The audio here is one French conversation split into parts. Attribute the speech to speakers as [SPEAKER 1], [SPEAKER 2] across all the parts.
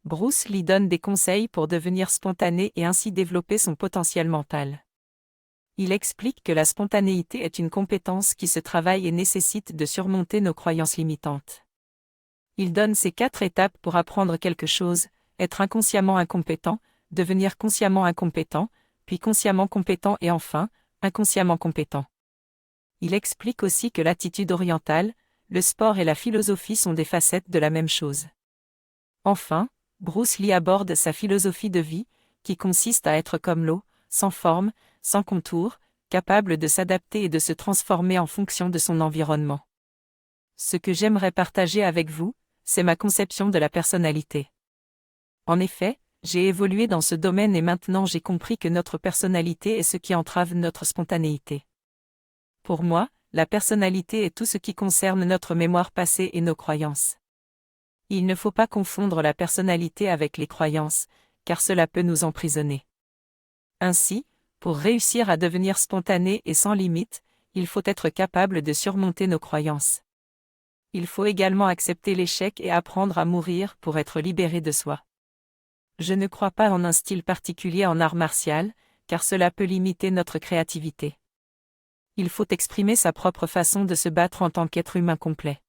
[SPEAKER 1] Bruce Lee donne des conseils pour devenir spontané et ainsi développer son potentiel mental. Il explique que la spontanéité est une compétence qui se travaille et nécessite de surmonter nos croyances limitantes. Il donne ces 4 étapes pour apprendre quelque chose: être inconsciemment incompétent, devenir consciemment incompétent, puis consciemment compétent et enfin, inconsciemment compétent. Il explique aussi que l'attitude orientale, le sport et la philosophie sont des facettes de la même chose. Enfin, Bruce Lee aborde sa philosophie de vie, qui consiste à être comme l'eau, sans forme, sans contour, capable de s'adapter et de se transformer en fonction de son environnement. Ce que j'aimerais partager avec vous, c'est ma conception de la personnalité. En effet, j'ai évolué dans ce domaine et maintenant j'ai compris que notre personnalité est ce qui entrave notre spontanéité. Pour moi, la personnalité est tout ce qui concerne notre mémoire passée et nos croyances. Il ne faut pas confondre la personnalité avec les croyances, car cela peut nous emprisonner. Ainsi, pour réussir à devenir spontané et sans limite, il faut être capable de surmonter nos croyances. Il faut également accepter l'échec et apprendre à mourir pour être libéré de soi. Je ne crois pas en un style particulier en art martial, car cela peut limiter notre créativité. Il faut exprimer sa propre façon de se battre en tant qu'être humain complet.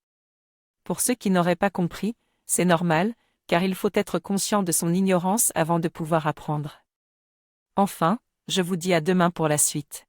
[SPEAKER 1] Pour ceux qui n'auraient pas compris, c'est normal, car il faut être conscient de son ignorance avant de pouvoir apprendre. Enfin, je vous dis à demain pour la suite.